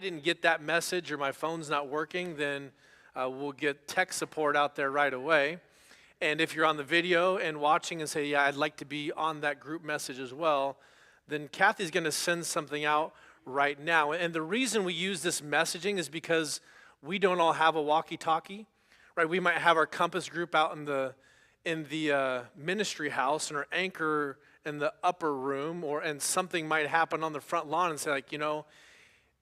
I didn't get that message or my phone's not working, then we'll get tech support out there right away. And if you're on the video and watching and say, yeah, I'd like to be on that group message as well, then Kathy's going to send something out right now. And the reason we use this messaging is because we don't all have a walkie-talkie, right? We might have our Compass group out in the ministry house and our anchor in the upper room, and something might happen on the front lawn and say, like,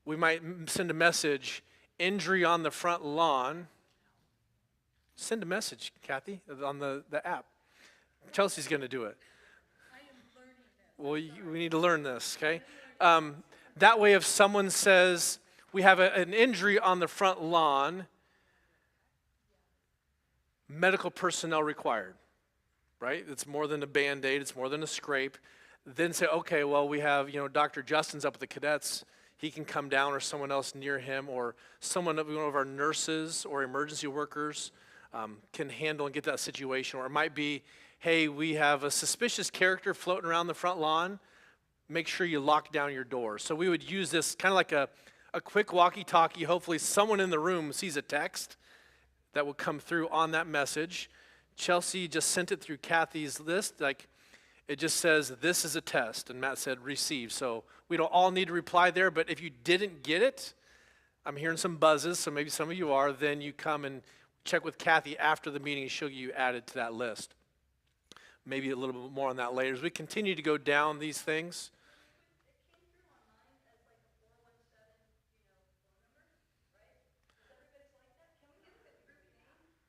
we might send a message, injury on the front lawn. Send a message, Kathy, on the app. Chelsea's going to do it. I am learning this. Well, we need to learn this, okay? That way, if someone says, we have an injury on the front lawn, medical personnel required, right? It's more than a Band-Aid. It's more than a scrape. Then say, okay, well, we have, Dr. Justin's up at the cadets. He can come down, or someone else near him, or one of our nurses or emergency workers can handle and get that situation. Or it might be, hey, we have a suspicious character floating around the front lawn. Make sure you lock down your door. So we would use this kind of like a quick walkie-talkie. Hopefully someone in the room sees a text that will come through on that message. Chelsea just sent it through Kathy's list. It just says, this is a test. And Matt said, receive. So we don't all need to reply there. But if you didn't get it, I'm hearing some buzzes, so maybe some of you are, then you come and check with Kathy after the meeting and she'll get you added to that list. Maybe a little bit more on that later. As we continue to go down these things.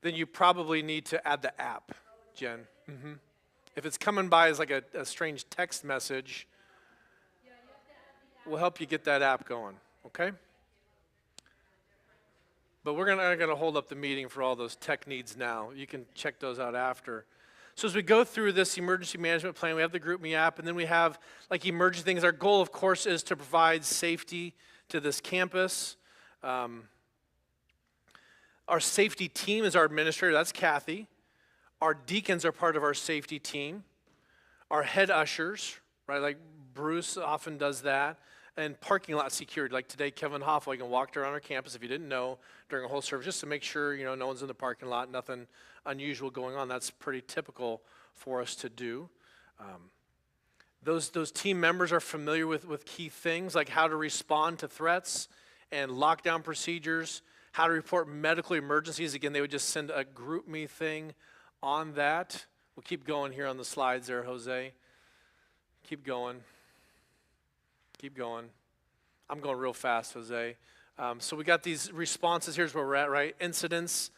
Then you probably need to add the app, Jen. Mm-hmm. If it's coming by as like a strange text message, we'll help you get that app going, okay? But we're gonna hold up the meeting for all those tech needs now. You can check those out after. So as we go through this emergency management plan, we have the GroupMe app, and then we have like emergency things. Our goal, of course, is to provide safety to this campus. Our safety team is our administrator, that's Kathy. Our deacons are part of our safety team. Our head ushers, right, like Bruce often does that. And parking lot security, like today, Kevin Hoffway walked around our campus, if you didn't know, during a whole service, just to make sure, no one's in the parking lot, nothing unusual going on. That's pretty typical for us to do. Those team members are familiar with key things, like how to respond to threats and lockdown procedures, how to report medical emergencies. Again, they would just send a GroupMe thing on that. We'll keep going here on the slides there, Jose. Keep going. Keep going. I'm going real fast, Jose. So we got these responses. Here's where we're at, right? Incidents,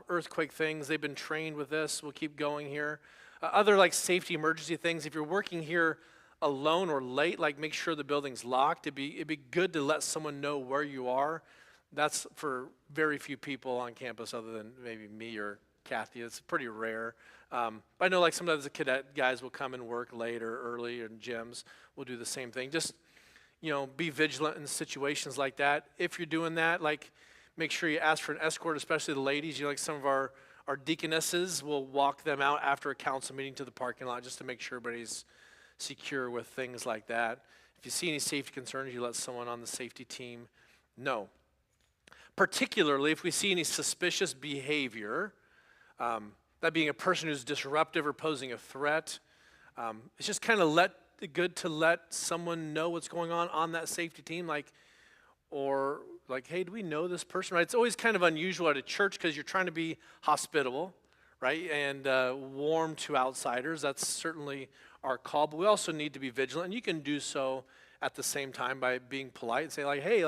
earthquake things. They've been trained with this. We'll keep going here. Other like safety emergency things. If you're working here alone or late, like make sure the building's locked. It'd be good to let someone know where you are. That's for very few people on campus other than maybe me or Kathy. It's pretty rare. I know like sometimes the cadet guys will come and work late or early, and gyms will do the same thing. Just, be vigilant in situations like that. If you're doing that, like make sure you ask for an escort, especially the ladies. Like some of our deaconesses will walk them out after a council meeting to the parking lot just to make sure everybody's secure with things like that. If you see any safety concerns, you let someone on the safety team know. Particularly if we see any suspicious behavior, that being a person who's disruptive or posing a threat, it's just kind of good to let someone know what's going on that safety team, or hey, do we know this person? Right? It's always kind of unusual at a church because you're trying to be hospitable, right, and warm to outsiders. That's certainly our call, but we also need to be vigilant, and you can do so at the same time by being polite and say hey,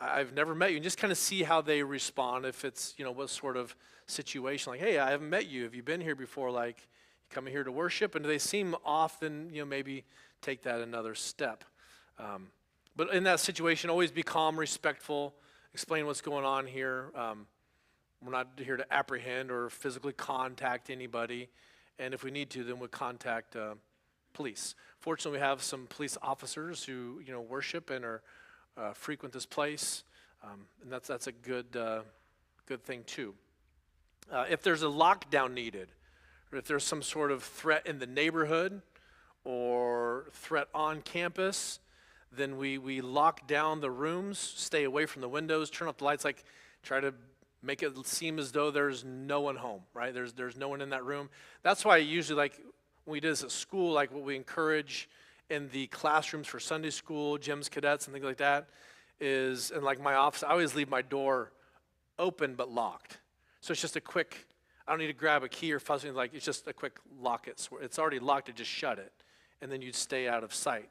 I've never met you, and just kind of see how they respond. If it's, what sort of situation, hey, I haven't met you. Have you been here before? You coming here to worship? And do they seem off? Then, maybe take that another step. But in that situation, always be calm, respectful, explain what's going on here. We're not here to apprehend or physically contact anybody. And if we need to, then we'll contact police. Fortunately, we have some police officers who, worship and are frequent this place, and that's a good thing too. If there's a lockdown needed, or if there's some sort of threat in the neighborhood or threat on campus, then we lock down the rooms, stay away from the windows, turn off the lights, like try to make it seem as though there's no one home, right? There's no one in that room. That's why usually, like when we did this at school, like what we encourage in the classrooms for Sunday school, gyms, cadets, and things like that is, and like my office, I always leave my door open but locked. So it's just a quick, I don't need to grab a key or something, like it's just a quick lock it. So it's already locked, to just shut it, and then you'd stay out of sight.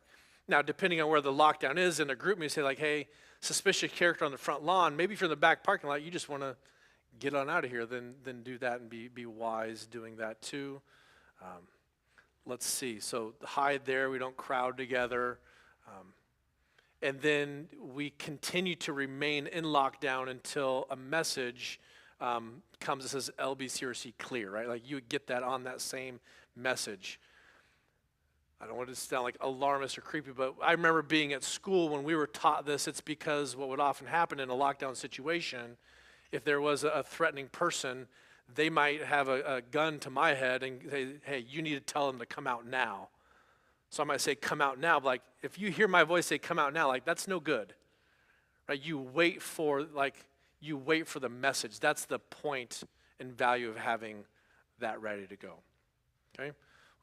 Now, depending on where the lockdown is in a group, you say like, hey, suspicious character on the front lawn. Maybe if you're in the back parking lot, you just want to get on out of here, then do that and be wise doing that too. Let's see. So hide there. We don't crowd together. And then we continue to remain in lockdown until a message comes that says LBCRC clear, right? Like you would get that on that same message. I don't want it to sound like alarmist or creepy, but I remember being at school when we were taught this. It's because what would often happen in a lockdown situation, if there was a threatening person, they might have a gun to my head and say, hey, you need to tell them to come out now. So I might say, come out now. But like, if you hear my voice say, come out now, like, that's no good, right? You wait for the message. That's the point and value of having that ready to go, okay?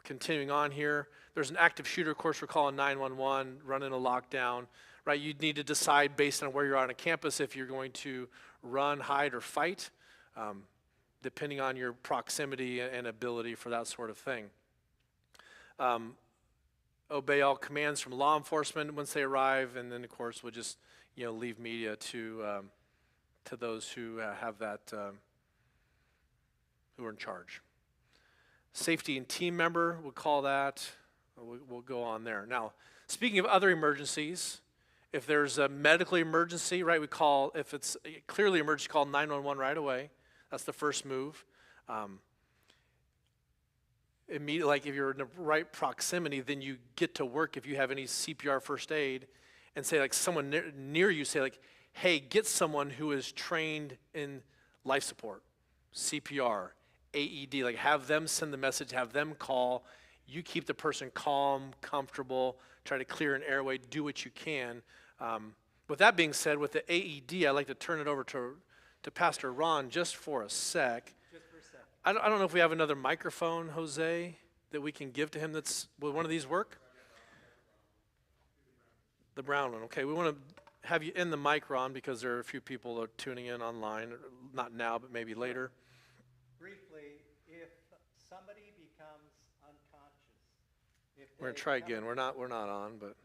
Continuing on here, there's an active shooter, of course, we're calling 911, running a lockdown, right? You'd need to decide based on where you're on a campus if you're going to run, hide, or fight, depending on your proximity and ability for that sort of thing. Obey all commands from law enforcement once they arrive, and then, of course, we'll just, leave media to those who have that, who are in charge. Safety and team member, we'll call that. We'll go on there. Now, speaking of other emergencies, if there's a medical emergency, right, if it's clearly emergency, call 911 right away. That's the first move. Immediately, like if you're in the right proximity, then you get to work if you have any CPR first aid and say like someone near you, say like, hey, get someone who is trained in life support, CPR, AED, like have them send the message, have them call. You keep the person calm, comfortable, try to clear an airway, do what you can. With that being said, with the AED, I'd like to turn it over to Pastor Ron just for a sec. Just for a sec. I don't know if we have another microphone, Jose, that we can give to him. Will one of these work? The brown one, okay. We want to have you in the mic, Ron, because there are a few people that are tuning in online, not now, but maybe later. Briefly, if somebody becomes unconscious, We're going to try again. We're not on, but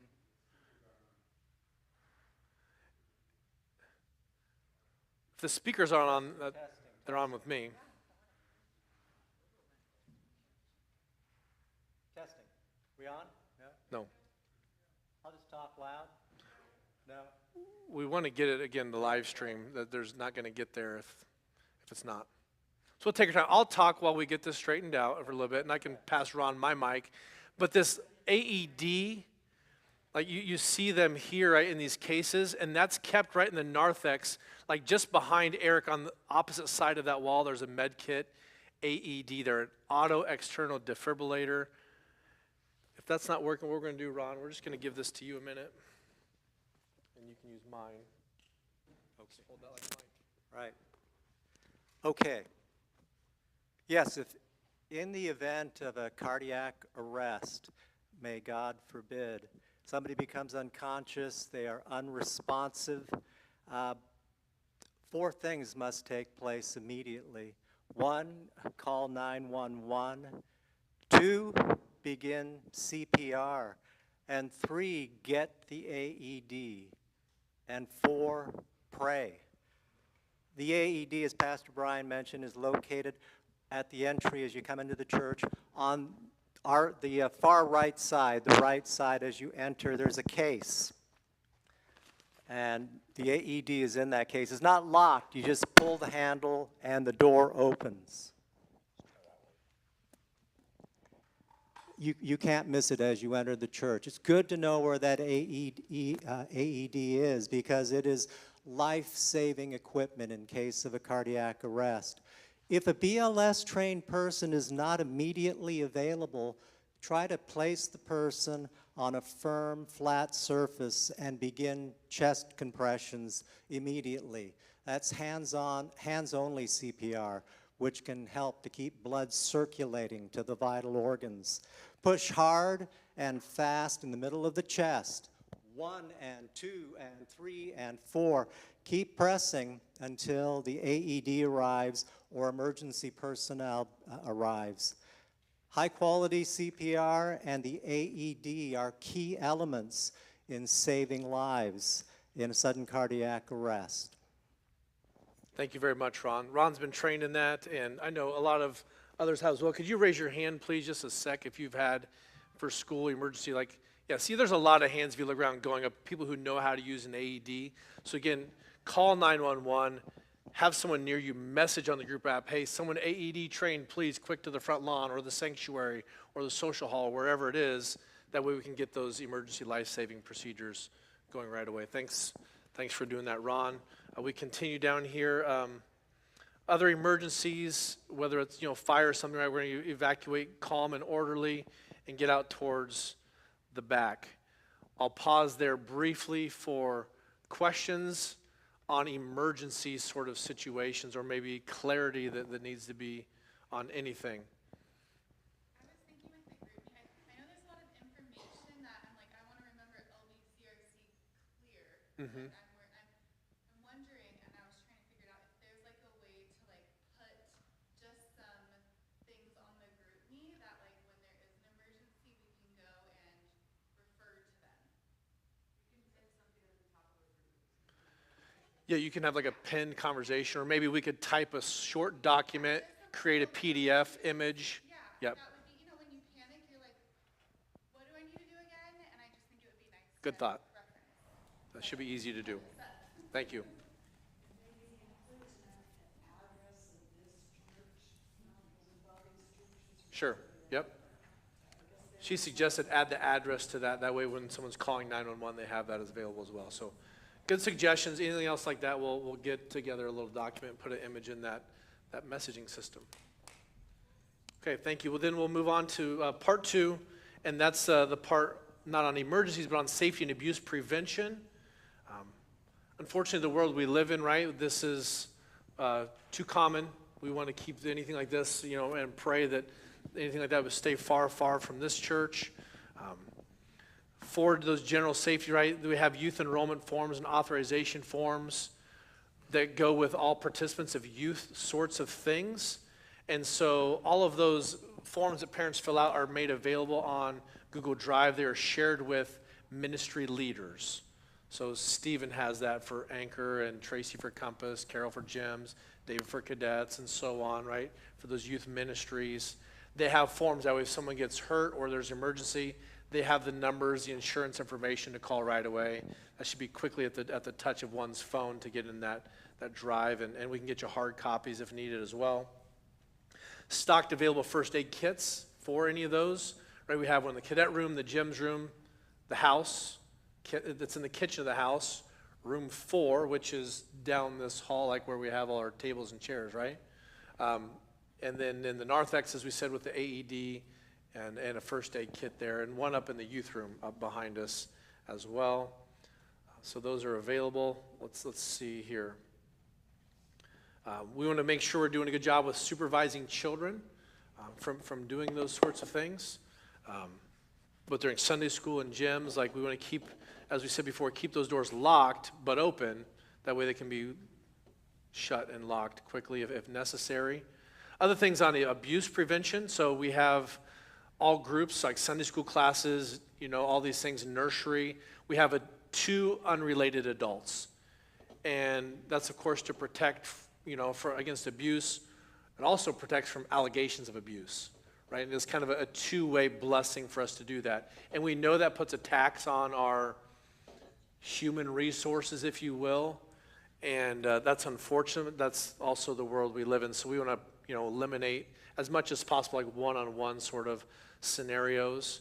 if the speakers aren't on, they're on with me. Testing. We on? No. I'll just talk loud. No. We want to get it again, the live stream, that there's not going to get there if it's not. So we'll take our time. I'll talk while we get this straightened out for a little bit, and I can pass Ron my mic. But this AED, like you see them here, right, in these cases, and that's kept right in the narthex, like just behind Eric on the opposite side of that wall, there's a med kit, AED. They're an auto external defibrillator. If that's not working, what we're going to do, Ron, we're just going to give this to you a minute, and you can use mine. Okay. Hold that like a mic. Right. Okay. Yes, if in the event of a cardiac arrest, may God forbid, somebody becomes unconscious, they are unresponsive, 4 things must take place immediately. 1, call 911. 2, begin CPR. And 3, get the AED. And 4, pray. The AED, as Pastor Brian mentioned, is located at the entry as you come into the church on the far right side, the right side as you enter. There's a case, and the AED is in that case. It's not locked. You just pull the handle and the door opens. You can't miss it as you enter the church. It's good to know where that AED is, because it is life-saving equipment in case of a cardiac arrest. If a BLS-trained person is not immediately available, try to place the person on a firm, flat surface and begin chest compressions immediately. That's hands-only CPR, which can help to keep blood circulating to the vital organs. Push hard and fast in the middle of the chest. 1 and 2 and 3 and 4. Keep pressing until the AED arrives or emergency personnel arrives. High-quality CPR and the AED are key elements in saving lives in a sudden cardiac arrest. Thank you very much, Ron. Ron's been trained in that, and I know a lot of others have as well. Could you raise your hand, please, just a sec, if you've had for school emergency, like, yeah, see, there's a lot of hands if you look around going up, people who know how to use an AED. So again, call 911, have someone near you message on the group app, hey, someone AED trained, please, quick to the front lawn or the sanctuary or the social hall, wherever it is. That way we can get those emergency life-saving procedures going right away. Thanks for doing that, Ron. We continue down here. Other emergencies, whether it's fire or something, right? We're going to evacuate calm and orderly and get out towards the back. I'll pause there briefly for questions on emergency sort of situations or maybe clarity that needs to be on anything. I was thinking with the group, I know there's a lot of information that I'm like, I want to remember LBCRC clear. Mm-hmm. I'm wondering, and I was trying to figure out if there's like a way to like put just some things on the group me that like when there is an emergency, we can go and refer to them. You can type something at the top of the group. Yeah, you can have like a pinned conversation, or maybe we could type a short document, create a PDF image. Yeah, Yep. that would be, when you panic, you're like, what do I need to do again? And I just think it would be nice Good to thought. reference. That should be easy to do. Thank you. Sure, yep. She suggested add the address to that. That way when someone's calling 911, they have that as available as well. So good suggestions. Anything else like that, we'll get together a little document, put an image in that messaging system. Okay, thank you. Well, then we'll move on to part 2, and that's the part not on emergencies, but on safety and abuse prevention. Unfortunately, the world we live in, right, this is too common. We want to keep anything like this, and pray that anything like that would stay far, far from this church. For those general safety, right, we have youth enrollment forms and authorization forms that go with all participants of youth sorts of things. And so all of those forms that parents fill out are made available on Google Drive. They are shared with ministry leaders. So Stephen has that for Anchor, and Tracy for Compass, Carol for Gems, David for Cadets, and so on, right, for those youth ministries. They have forms that way if someone gets hurt or there's an emergency, they have the numbers, the insurance information to call right away. That should be quickly at the touch of one's phone to get in that drive, and we can get you hard copies if needed as well. Stocked available first aid kits for any of those, right? We have one in the cadet room, the gyms room, the house, that's in the kitchen of the house, room 4, which is down this hall, like where we have all our tables and chairs, right? And then in the narthex, as we said, with the AED and a first aid kit there, and one up in the youth room up behind us as well. So those are available. Let's see here. We want to make sure we're doing a good job with supervising children from doing those sorts of things. But during Sunday school and gyms, like we want to keep, as we said before, keep those doors locked but open. That way they can be shut and locked quickly if necessary. Other things on the abuse prevention. So we have all groups like Sunday school classes, all these things, nursery. We have 2 unrelated adults. And that's, of course, to protect, against abuse, and also protects from allegations of abuse, right? And it's kind of a 2-way blessing for us to do that. And we know that puts a tax on our human resources, if you will, and that's unfortunate. That's also the world we live in. So we want to, eliminate as much as possible, like one-on-one sort of scenarios.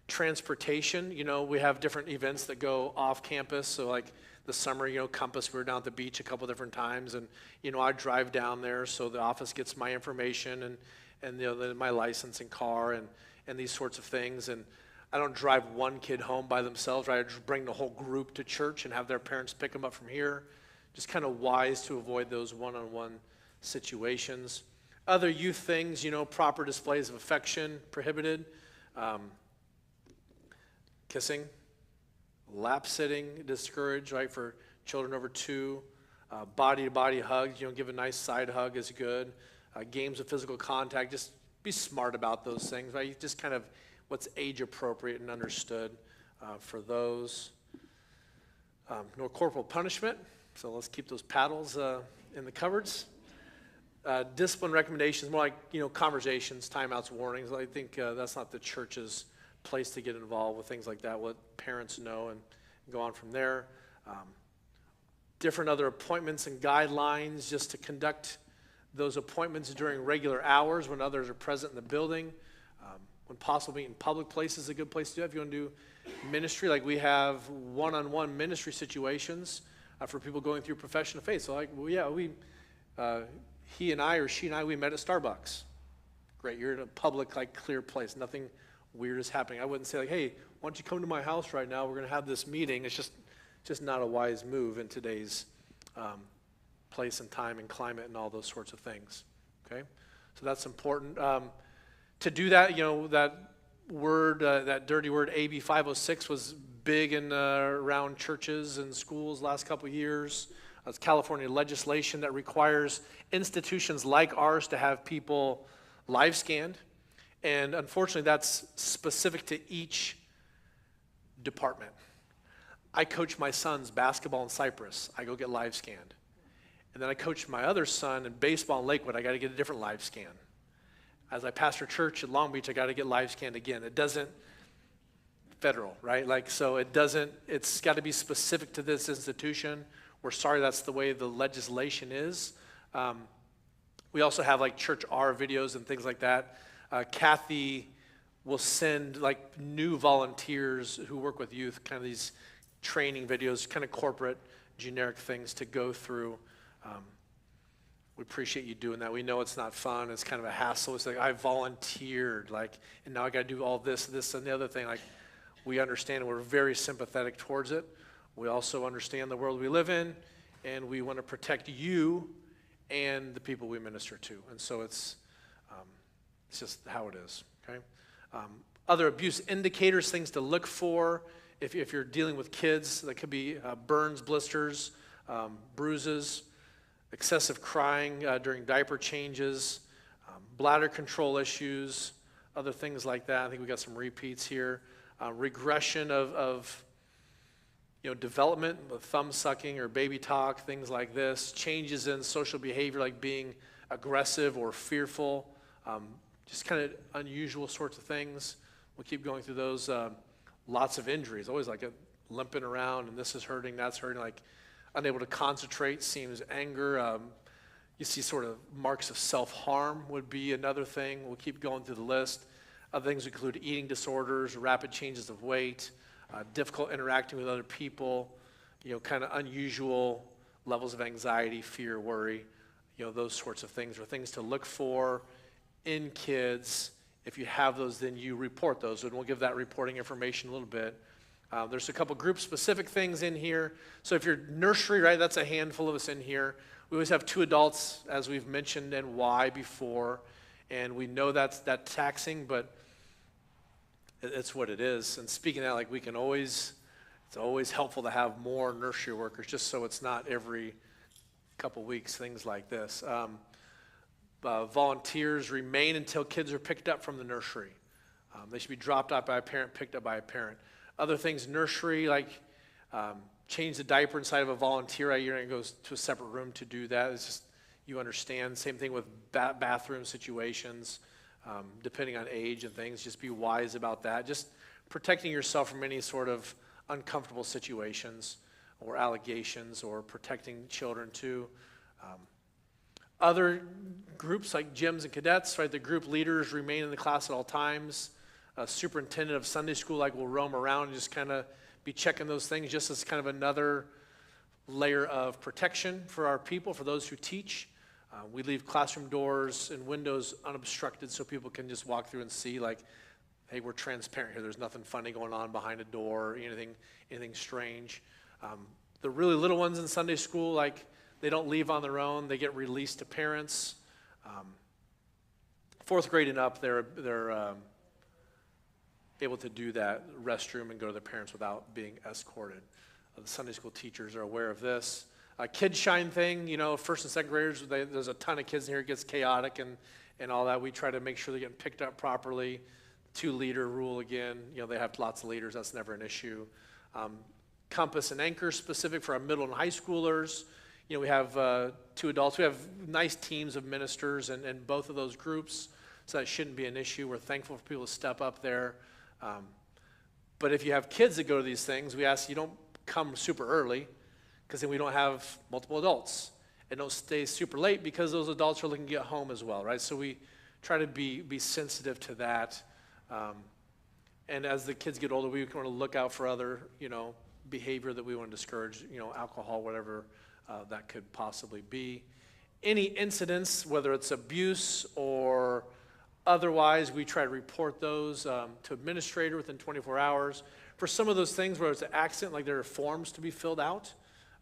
Transportation, we have different events that go off campus. So like the summer, Compass, we were down at the beach a couple different times, and I drive down there so the office gets my information and my license and car and these sorts of things. And I don't drive one kid home by themselves, right? I just bring the whole group to church and have their parents pick them up from here. Just kind of wise to avoid those one-on-one situations. Other youth things, proper displays of affection prohibited. Kissing, lap sitting discouraged, right, for children over 2. Body-to-body hugs, give a nice side hug is good. Games of physical contact, just be smart about those things, right? Just kind of what's age appropriate and understood for those. No corporal punishment, so let's keep those paddles in the cupboards. Discipline recommendations, more like, conversations, timeouts, warnings. I think that's not the church's place to get involved with things like that. Let parents know and go on from there. Different other appointments and guidelines just to conduct those appointments during regular hours when others are present in the building. When possible, meet in public places is a good place to do it. If you want to do ministry, like we have one-on-one ministry situations for people going through profession of faith. So he and I or she and I, we met at Starbucks. Great, you're in a public, clear place. Nothing weird is happening. I wouldn't say hey, why don't you come to my house right now? We're going to have this meeting. It's just not a wise move in today's place and time and climate and all those sorts of things. Okay, so that's important. To do that, that word, that dirty word, AB 506 was big in around churches and schools last couple of years. It's California legislation that requires institutions like ours to have people live scanned. And unfortunately, that's specific to each department. I coach my son's basketball in Cypress. I go get live scanned. And then I coach my other son in baseball in Lakewood. I got to get a different live scan. As I pastor church in Long Beach, I got to get live scanned again. It doesn't, federal, right? It's got to be specific to this institution. We're sorry that's the way the legislation is. We also have church R videos and things like that. Kathy will send new volunteers who work with youth, kind of these training videos, kind of corporate, generic things to go through. We appreciate you doing that. We know it's not fun. It's kind of a hassle. It's I volunteered, and now I got to do all this, and the other thing. We understand, and we're very sympathetic towards it. We also understand the world we live in, and we want to protect you and the people we minister to. And so it's just how it is, okay? Other abuse indicators, things to look for if you're dealing with kids. That could be burns, blisters, bruises, excessive crying during diaper changes, bladder control issues, other things like that. I think we got some repeats here. Regression of development, thumb sucking or baby talk, things like this. Changes in social behavior like being aggressive or fearful. Just kind of unusual sorts of things. We'll keep going through those. Lots of injuries, always limping around and this is hurting, that's hurting, unable to concentrate, seems anger. You see sort of marks of self-harm would be another thing. We'll keep going through the list. Other things include eating disorders, rapid changes of weight, difficult interacting with other people, kind of unusual levels of anxiety, fear, worry, those sorts of things are things to look for in kids. If you have those, then you report those, and we'll give that reporting information a little bit. There's a couple group-specific things in here. So if you're nursery, right, that's a handful of us in here. We always have 2 adults, as we've mentioned, and why before. And we know that's taxing, but it's what it is. And speaking of that, it's always helpful to have more nursery workers, just so it's not every couple weeks, things like this. Volunteers remain until kids are picked up from the nursery. They should be dropped off by a parent, picked up by a parent. Other things, nursery, change the diaper inside of a volunteer. You're going to go to a separate room to do that. It's just, you understand. Same thing with bathroom situations, depending on age and things. Just be wise about that. Just protecting yourself from any sort of uncomfortable situations or allegations, or protecting children too. Other groups like gyms and cadets, right? The group leaders remain in the class at all times. Superintendent of Sunday school will roam around and just kind of be checking those things, just as kind of another layer of protection for our people, for those who teach. We leave classroom doors and windows unobstructed so people can just walk through and see hey, we're transparent here. There's nothing funny going on behind a door, or anything strange. The really little ones in Sunday school, like, they don't leave on their own. They get released to parents. Fourth grade and up, they're able to do that restroom and go to their parents without being escorted. The Sunday school teachers are aware of this. Kid shine thing, first and second graders, there's a ton of kids in here. It gets chaotic and all that. We try to make sure they're getting picked up properly. 2-leader rule again, they have lots of leaders. That's never an issue. Compass and anchor specific for our middle and high schoolers. We have 2 adults. We have nice teams of ministers in both of those groups, so that shouldn't be an issue. We're thankful for people to step up there. But if you have kids that go to these things, we ask you don't come super early, because then we don't have multiple adults. And don't stay super late, because those adults are looking to get home as well, right? So we try to be sensitive to that. And as the kids get older, we want to look out for other, behavior that we want to discourage, alcohol, whatever that could possibly be. Any incidents, whether it's abuse or otherwise, we try to report those to administrator within 24 hours. For some of those things where it's an accident, like there are forms to be filled out,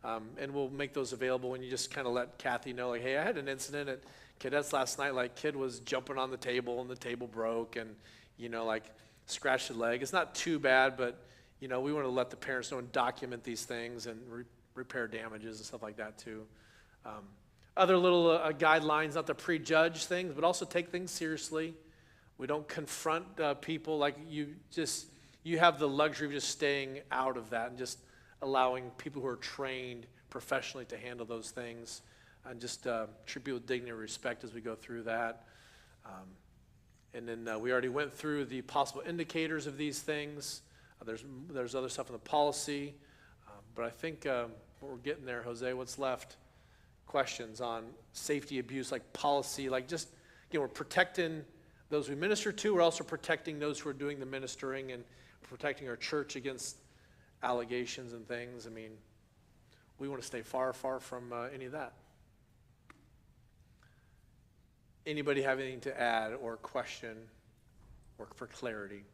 and we'll make those available, and you just kind of let Kathy know, like, hey, I had an incident at Cadets last night, like, kid was jumping on the table and the table broke and, like, scratched a leg. It's not too bad, but, we want to let the parents know and document these things and repair damages and stuff like that too. Other little guidelines, not to prejudge things, but also take things seriously. We don't confront people. Like, you have the luxury of just staying out of that and just allowing people who are trained professionally to handle those things, and just treat people with dignity and respect as we go through that. And then we already went through the possible indicators of these things. There's other stuff in the policy, but I think we're getting there. Jose, what's left? Questions on safety, abuse, like policy, like just, we're protecting those we minister to. We're also protecting those who are doing the ministering and protecting our church against allegations and things. I mean, we want to stay far, far from any of that. Anybody have anything to add or question or for clarity?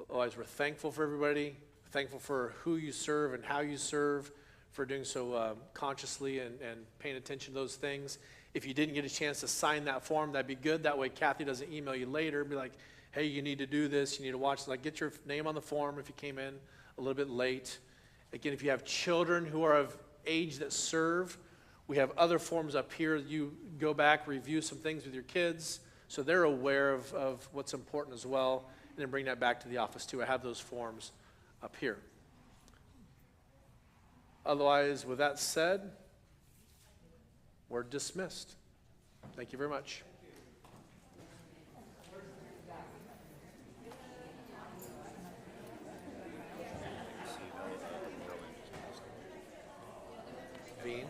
Otherwise, we're thankful for everybody, thankful for who you serve and how you serve, for doing so consciously and paying attention to those things. If you didn't get a chance to sign that form, that'd be good. That way Kathy doesn't email you later and be like, hey, you need to do this, you need to watch this. Like, get your name on the form if you came in a little bit late. Again, if you have children who are of age that serve, we have other forms up here. You go back, review some things with your kids so they're aware of what's important as well, and then bring that back to the office too. I have those forms up here. Otherwise, with that said, we're dismissed. Thank you very much. Bean?